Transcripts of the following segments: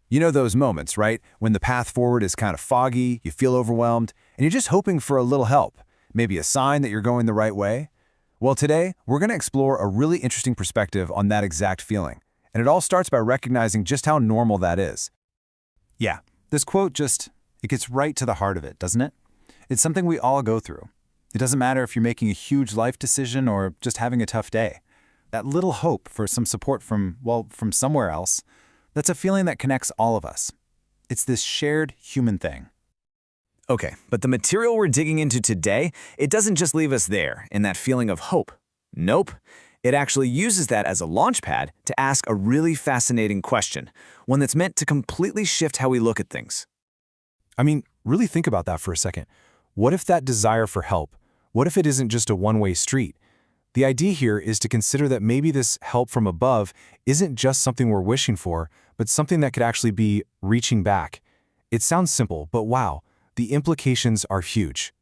You know those moments, right? When the path forward is kind of foggy, you feel overwhelmed, and you're just hoping for a little help. Maybe a sign that you're going the right way. Well, today, we're going to explore a really interesting perspective on that exact feeling. And it all starts by recognizing just how normal that is. Yeah, this quote it gets right to the heart of it, doesn't it? It's something we all go through. It doesn't matter if you're making a huge life decision or just having a tough day. That little hope for some support from somewhere else, that's a feeling that connects all of us. It's this shared human thing. Okay, but the material we're digging into today, it doesn't just leave us there in that feeling of hope. Nope. It actually uses that as a launchpad to ask a really fascinating question, one that's meant to completely shift how we look at things. I mean, really think about that for a second. What if that desire for help, what if it isn't just a one-way street? The idea here is to consider that maybe this help from above isn't just something we're wishing for, but something that could actually be reaching back. It sounds simple, but wow, the implications are huge.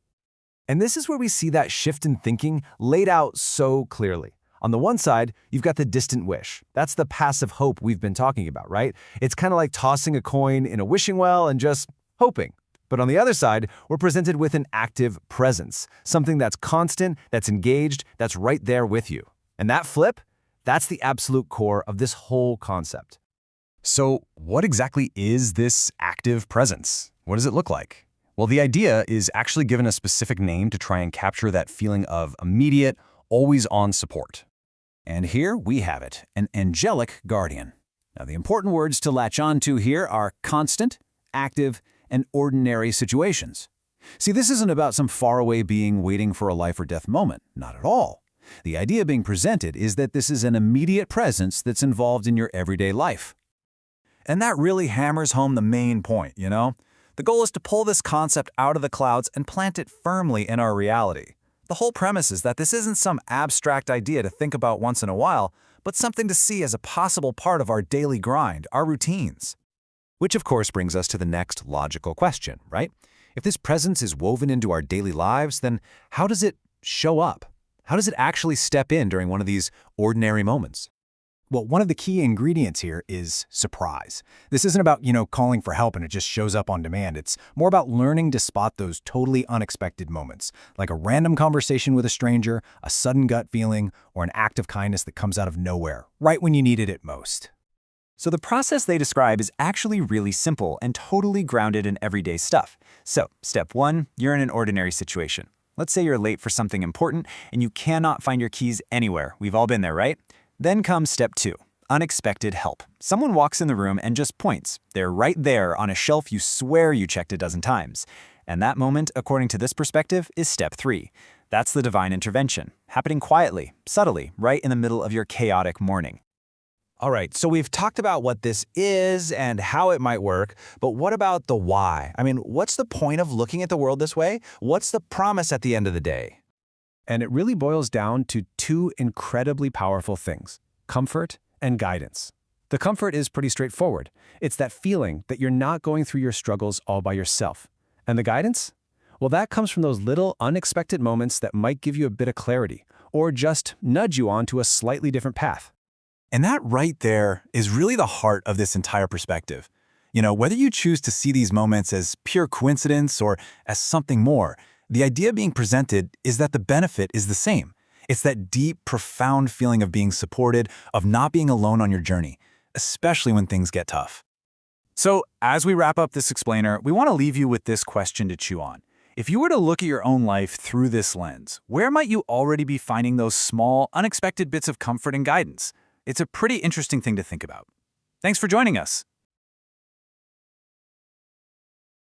And this is where we see that shift in thinking laid out so clearly. On the one side, you've got the distant wish. That's the passive hope we've been talking about, right? It's kind of like tossing a coin in a wishing well and just hoping. But on the other side, we're presented with an active presence, something that's constant, that's engaged, that's right there with you. And that flip, that's the absolute core of this whole concept. So, what exactly is this active presence? What does it look like? Well, the idea is actually given a specific name to try and capture that feeling of immediate, always-on support. And here we have it, an angelic guardian. Now, the important words to latch on to here are constant, active, and ordinary situations. See, this isn't about some faraway being waiting for a life or death moment. Not at all. The idea being presented is that this is an immediate presence that's involved in your everyday life. And that really hammers home the main point, you know? The goal is to pull this concept out of the clouds and plant it firmly in our reality. The whole premise is that this isn't some abstract idea to think about once in a while, but something to see as a possible part of our daily grind, our routines. Which of course brings us to the next logical question, right? If this presence is woven into our daily lives, then how does it show up? How does it actually step in during one of these ordinary moments? Well, one of the key ingredients here is surprise. This isn't about, calling for help and it just shows up on demand. It's more about learning to spot those totally unexpected moments, like a random conversation with a stranger, a sudden gut feeling, or an act of kindness that comes out of nowhere, right when you needed it most. So the process they describe is actually really simple and totally grounded in everyday stuff. So, step 1, you're in an ordinary situation. Let's say you're late for something important and you cannot find your keys anywhere. We've all been there, right? Then comes step 2, unexpected help. Someone walks in the room and just points. They're right there on a shelf you swear you checked a dozen times. And that moment, according to this perspective, is step 3. That's the divine intervention, happening quietly, subtly, right in the middle of your chaotic morning. All right, so we've talked about what this is and how it might work, but what about the why? I mean, what's the point of looking at the world this way? What's the promise at the end of the day? And it really boils down to two incredibly powerful things: comfort and guidance. The comfort is pretty straightforward. It's that feeling that you're not going through your struggles all by yourself. And the guidance? Well, that comes from those little unexpected moments that might give you a bit of clarity or just nudge you onto a slightly different path. And that right there is really the heart of this entire perspective. Whether you choose to see these moments as pure coincidence or as something more, the idea being presented is that the benefit is the same. It's that deep, profound feeling of being supported, of not being alone on your journey, especially when things get tough. So, as we wrap up this explainer, we want to leave you with this question to chew on. If you were to look at your own life through this lens, where might you already be finding those small, unexpected bits of comfort and guidance? It's a pretty interesting thing to think about. Thanks for joining us.